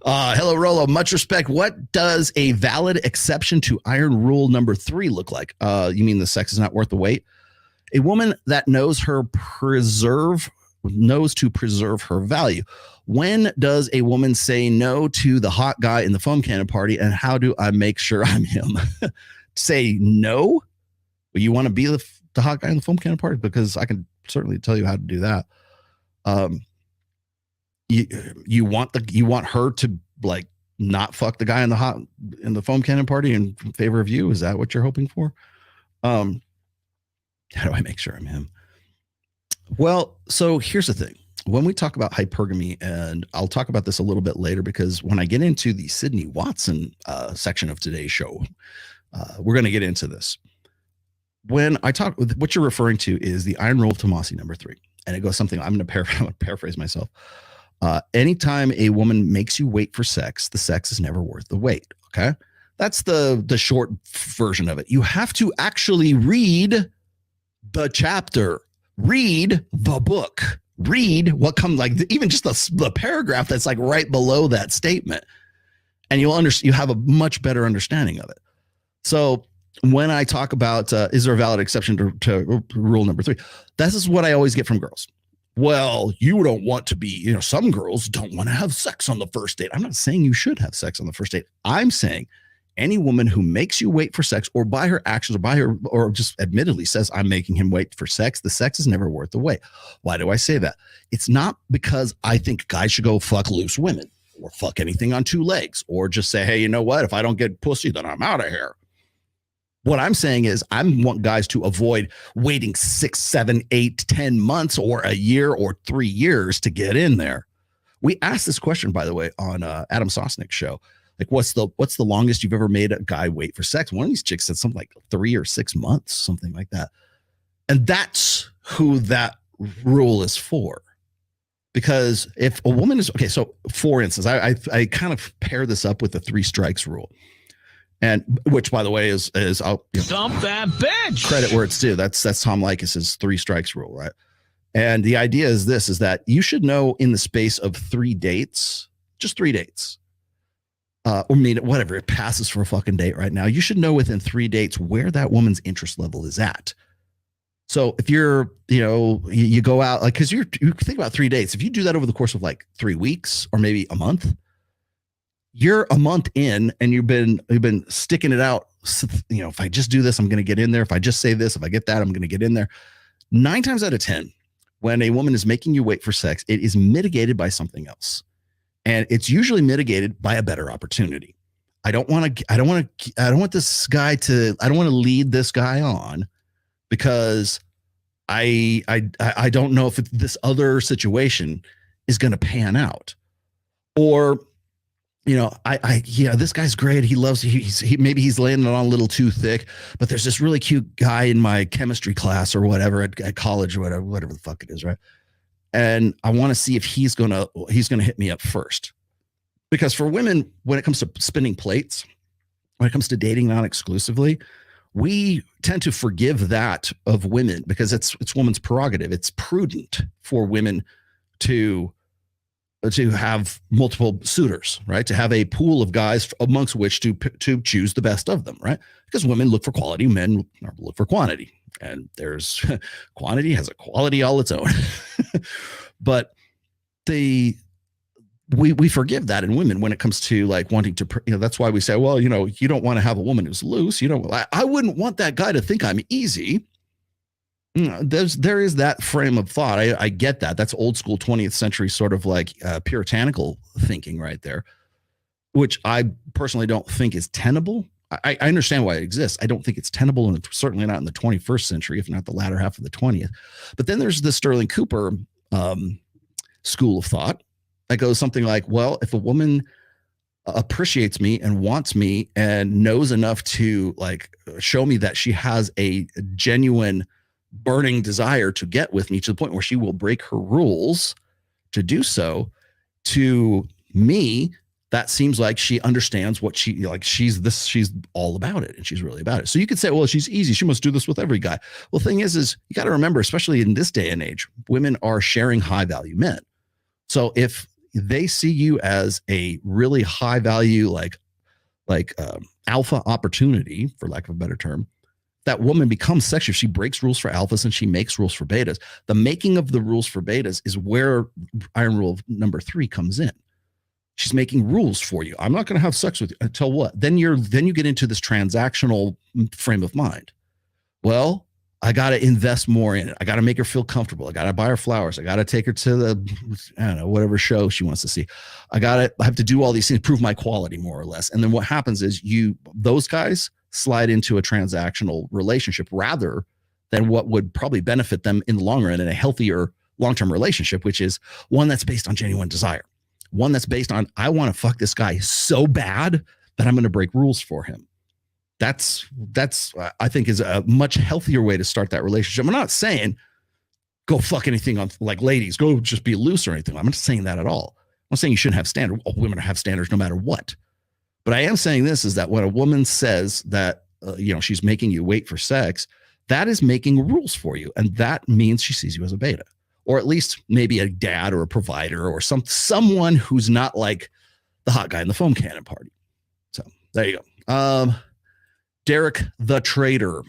Hello, Rolo. Much respect. What does a valid exception to iron rule number 3 look like? You mean the sex is not worth the wait? A woman that knows to preserve her value. When does a woman say no to the hot guy in the foam cannon party, and how do I make sure I'm him? Say no? You want to be the hot guy in the foam cannon party? Because I can certainly tell you how to do that. You want her to like not fuck the guy in the foam cannon party in favor of you? Is that what you're hoping for? How do I make sure I'm him? Well, so here's the thing. When we talk about hypergamy, and I'll talk about this a little bit later, because when I get into the Sydney Watson section of today's show, we're going to get into this. When I talk, what you're referring to is the iron rule of Tomasi number 3. And it goes something, I'm going to paraphrase myself. Anytime a woman makes you wait for sex, the sex is never worth the wait. Okay. That's the short version of it. You have to actually read the chapter, read the book, read what comes, like even just the paragraph that's like right below that statement. And you have a much better understanding of it. So when I talk about, is there a valid exception to rule number 3? This is what I always get from girls. Well, you don't want to be, some girls don't want to have sex on the first date. I'm not saying you should have sex on the first date. I'm saying any woman who makes you wait for sex, or by her actions, or just admittedly says, I'm making him wait for sex, the sex is never worth the wait. Why do I say that? It's not because I think guys should go fuck loose women or fuck anything on 2 legs, or just say, hey, you know what? If I don't get pussy, then I'm out of here. What I'm saying is I want guys to avoid waiting 6, 7, 8, 10 months or a year or 3 years to get in there. We asked this question, by the way, on Adam Sosnick's show. Like, what's the longest you've ever made a guy wait for sex? One of these chicks said something like 3 or 6 months, something like that. And that's who that rule is for. Because if a woman is, okay, so for instance, I kind of pair this up with the 3 strikes rule. And which, by the way, is I'll dump that bitch. Credit where it's due. That's Tom Leykis's 3 strikes rule, right? And the idea is this: is that you should know in the space of 3 dates, just 3 dates, or whatever it passes for a fucking date right now. You should know within 3 dates where that woman's interest level is at. So if you're, you go out, like, because you think about 3 dates. If you do that over the course of like 3 weeks or maybe a month, you're a month in and you've been sticking it out. If I just do this, I'm going to get in there. If I just say this, if I get that, I'm going to get in there. 9 times out of 10, when a woman is making you wait for sex, it is mitigated by something else. And it's usually mitigated by a better opportunity. I don't want this guy to, I don't want to lead this guy on because I don't know if this other situation is going to pan out. Or, this guy's great. He loves, maybe he's laying it on a little too thick, but there's this really cute guy in my chemistry class or whatever at college or whatever the fuck it is. Right. And I want to see if he's going to hit me up first. Because for women, when it comes to spinning plates, when it comes to dating non-exclusively, we tend to forgive that of women because it's women's prerogative. It's prudent for women to have multiple suitors, right? To have a pool of guys amongst which to choose the best of them, right? Because women look for quality, men look for quantity, and there's quantity has a quality all its own. But we forgive that in women when it comes to like wanting to, that's why we say, well, you don't want to have a woman who's loose. I wouldn't want that guy to think I'm easy. There is that frame of thought. I get that. That's old school 20th century sort of like puritanical thinking right there, which I personally don't think is tenable. I understand why it exists. I don't think it's tenable, and certainly not in the 21st century, if not the latter half of the 20th. But then there's the Sterling Cooper school of thought that goes something like, well, if a woman appreciates me and wants me and knows enough to like show me that she has a genuine burning desire to get with me to the point where she will break her rules to do so, to me, that seems like she understands what she's all about it, and she's really about it. So you could say, well, she's easy, she must do this with every guy. Well, the thing is you got to remember, especially in this day and age, women are sharing high value men. So if they see you as a really high value, like alpha opportunity, for lack of a better term. That woman becomes sexy. She breaks rules for alphas and she makes rules for betas. The making of the rules for betas is where iron rule number 3 comes in. She's making rules for you. I'm not going to have sex with you until what? Then you get into this transactional frame of mind. Well, I got to invest more in it. I got to make her feel comfortable. I got to buy her flowers. I got to take her to the, I don't know, whatever show she wants to see. I have to do all these things, prove my quality more or less. And then what happens is those guys slide into a transactional relationship rather than what would probably benefit them in the long run in a healthier long-term relationship, which is one that's based on genuine desire. One that's based on, I want to fuck this guy so bad that I'm going to break rules for him. That's I think is a much healthier way to start that relationship. I'm not saying go fuck anything on, like, ladies, go just be loose or anything. I'm not saying that at all. I'm saying you shouldn't have standards. Oh, women have standards no matter what. But I am saying this is that when a woman says that, she's making you wait for sex, that is making rules for you. And that means she sees you as a beta, or at least maybe a dad or a provider or someone who's not like the hot guy in the foam cannon party. So there you go. Derek the Trader.